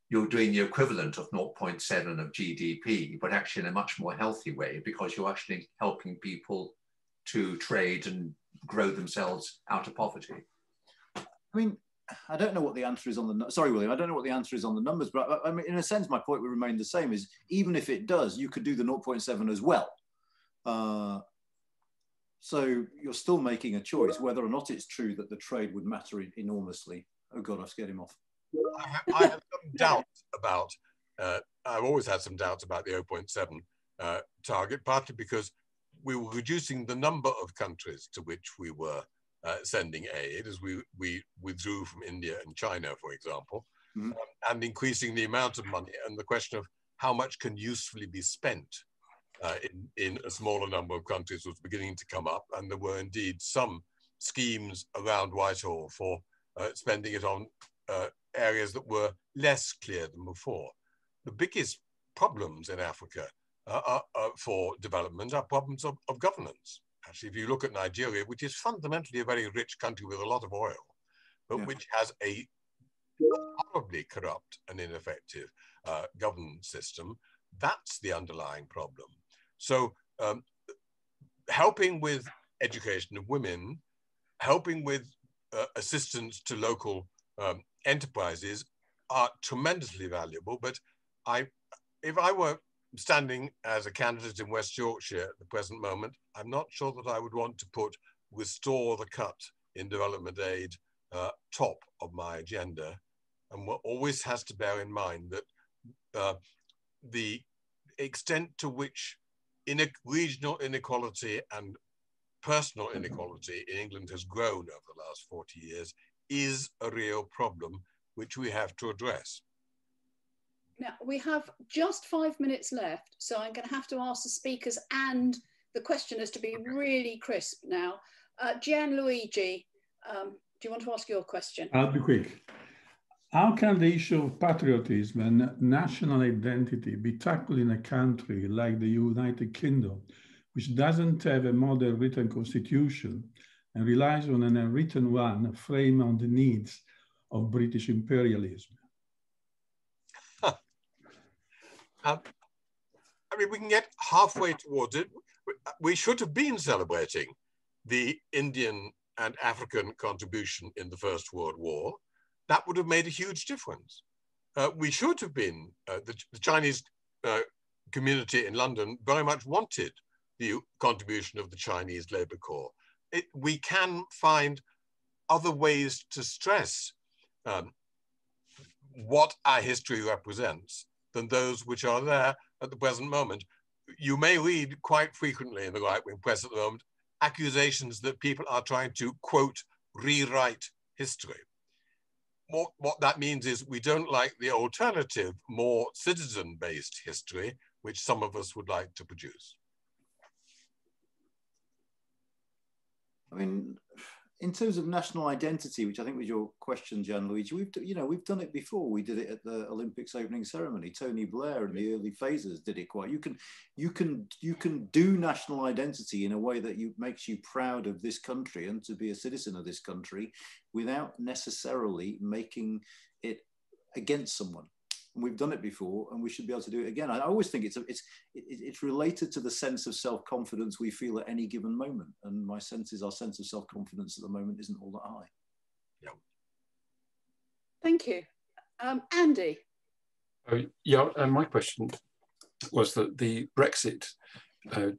you're doing the equivalent of 0.7 of GDP, but actually in a much more healthy way because you're actually helping people to trade and grow themselves out of poverty? I mean, I don't know what the answer is on the, sorry, William, I don't know what the answer is on the numbers, but I mean, in a sense, my point would remain the same, is even if it does, you could do the 0.7 as well. So you're still making a choice whether or not it's true that the trade would matter enormously. Oh God, I've scared him off. I have some doubts about, I've always had some doubts about the 0.7 target, partly because we were reducing the number of countries to which we were sending aid as we withdrew from India and China, for example. and increasing the amount of money, and the question of how much can usefully be spent in a smaller number of countries was beginning to come up, and there were indeed some schemes around Whitehall for spending it on areas that were less clear than before. The biggest problems in Africa for development are problems of governance. Actually, if you look at Nigeria, which is fundamentally a very rich country with a lot of oil, but which has a horribly corrupt and ineffective governance system, that's the underlying problem. So helping with education of women, helping with assistance to local enterprises are tremendously valuable. But if I were standing as a candidate in West Yorkshire at the present moment, I'm not sure that I would want to put restore the cut in development aid top of my agenda. And one always has to bear in mind that the extent to which regional inequality and personal inequality in England has grown over the last 40 years is a real problem which we have to address. Now, we have just 5 minutes left, so I'm going to have to ask the speakers and the questioners to be really crisp now. Gianluigi, do you want to ask your question? I'll be quick. How can the issue of patriotism and national identity be tackled in a country like the United Kingdom, which doesn't have a modern written constitution and relies on an unwritten one framed on the needs of British imperialism? I mean, we can get halfway towards it. We should have been celebrating the Indian and African contribution in the First World War. That would have made a huge difference. We should have been, the Chinese community in London very much wanted the contribution of the Chinese Labour Corps. We can find other ways to stress what our history represents than those which are there at the present moment. You may read quite frequently in the right-wing press at the moment accusations that people are trying to, quote, rewrite history. What that means is we don't like the alternative, more citizen-based history, which some of us would like to produce. I mean, in terms of national identity, which I think was your question, Gianluigi, we've done it before. We did it at the Olympics opening ceremony. Tony Blair in the early phases did it quite. You can do national identity in a way that makes you proud of this country and to be a citizen of this country without necessarily making it against someone. And we've done it before, and we should be able to do it again. I always think it's related to the sense of self-confidence we feel at any given moment. And my sense is our sense of self-confidence at the moment isn't all that high. Yeah. Thank you. Andy. My question was that the Brexit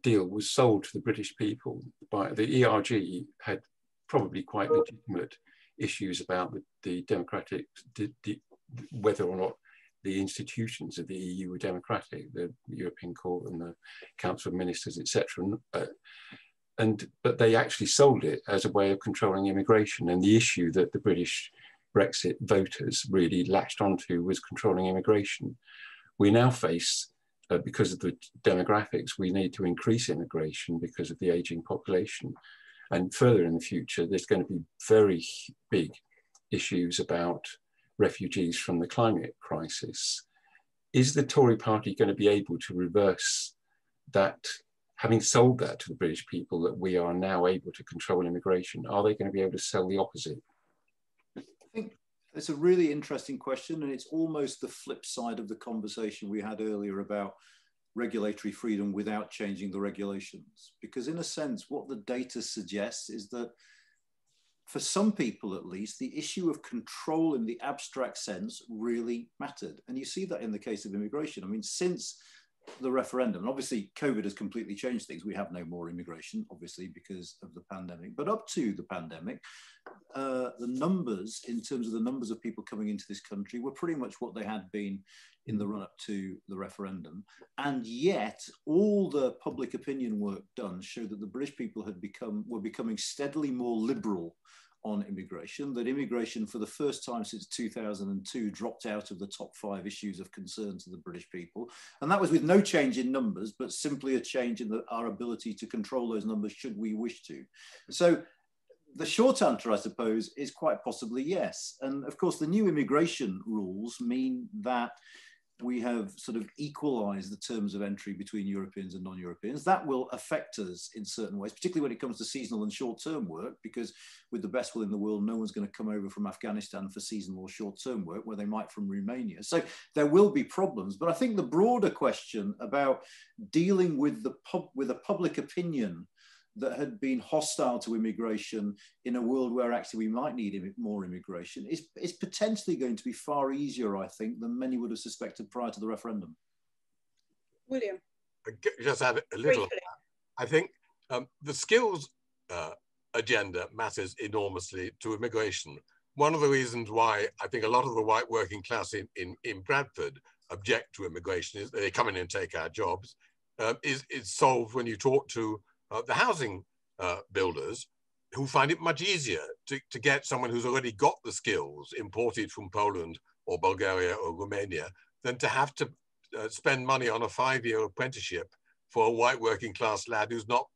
deal was sold to the British people by the ERG, had probably quite legitimate issues about the democratic, whether or not the institutions of the EU were democratic, the European Court and the Council of Ministers, etc. But they actually sold it as a way of controlling immigration. And the issue that the British Brexit voters really latched onto was controlling immigration. We now face, because of the demographics, we need to increase immigration because of the aging population. And further in the future, there's going to be very big issues about refugees from the climate crisis. Is the Tory party going to be able to reverse that, having sold that to the British people, that we are now able to control immigration? Are they going to be able to sell the opposite? I think it's a really interesting question, and it's almost the flip side of the conversation we had earlier about regulatory freedom without changing the regulations. Because in a sense, what the data suggests is that for some people, at least, the issue of control in the abstract sense really mattered. And you see that in the case of immigration. I mean, since the referendum, and obviously COVID has completely changed things. We have no more immigration, obviously, because of the pandemic. But up to the pandemic, the numbers, in terms of the numbers of people coming into this country, were pretty much what they had been in the run-up to the referendum. And yet, all the public opinion work done showed that the British people were becoming steadily more liberal on immigration, that immigration for the first time since 2002 dropped out of the top 5 issues of concern to the British people. And that was with no change in numbers, but simply a change in our ability to control those numbers should we wish to. So the short answer, I suppose, is quite possibly yes. And of course, the new immigration rules mean that we have sort of equalized the terms of entry between Europeans and non-Europeans. That will affect us in certain ways, particularly when it comes to seasonal and short-term work, because with the best will in the world, no one's going to come over from Afghanistan for seasonal or short-term work where they might from Romania. So there will be problems. But I think the broader question about dealing with with a public opinion that had been hostile to immigration in a world where actually we might need more immigration is potentially going to be far easier, I think, than many would have suspected prior to the referendum. William. Just add a little. I think the skills agenda matters enormously to immigration. One of the reasons why I think a lot of the white working class in Bradford object to immigration is they come in and take our jobs, is solved when you talk to the housing builders, who find it much easier to get someone who's already got the skills imported from Poland or Bulgaria or Romania than to have to spend money on a 5-year apprenticeship for a white working class lad who's not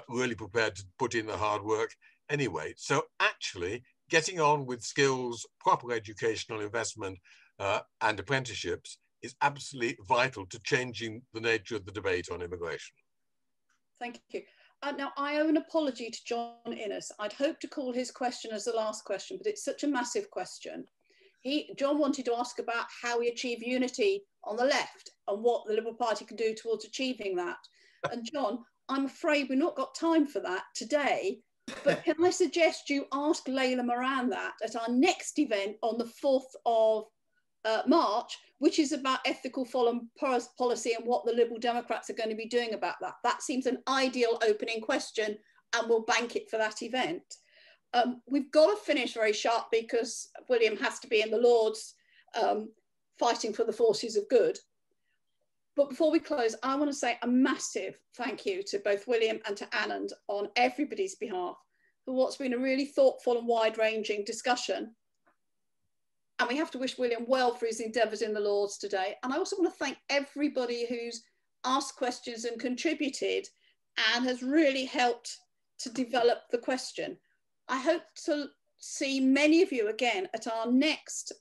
really prepared to put in the hard work anyway. So actually getting on with skills, proper educational investment and apprenticeships is absolutely vital to changing the nature of the debate on immigration. Thank you. Now, I owe an apology to John Innes. I'd hoped to call his question as the last question, but it's such a massive question. John wanted to ask about how we achieve unity on the left and what the Liberal Party can do towards achieving that. And John, I'm afraid we've not got time for that today, but can I suggest you ask Layla Moran that at our next event on the 4th of March, which is about ethical foreign policy and what the Liberal Democrats are going to be doing about that. That seems an ideal opening question, and we'll bank it for that event. We've got to finish very sharply because William has to be in the Lords fighting for the forces of good. But before we close, I want to say a massive thank you to both William and to Anand on everybody's behalf for what's been a really thoughtful and wide-ranging discussion. And we have to wish William well for his endeavours in the Lords today. And I also want to thank everybody who's asked questions and contributed and has really helped to develop the question. I hope to see many of you again at our next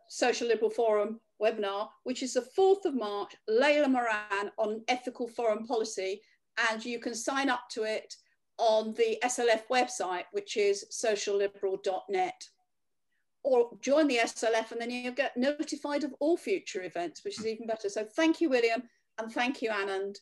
Social Liberal Forum webinar, which is the 4th of March, Layla Moran on ethical foreign policy. And you can sign up to it on the SLF website, which is socialliberal.net. Or join the SLF and then you'll get notified of all future events, which is even better. So thank you, William, and thank you, Anand.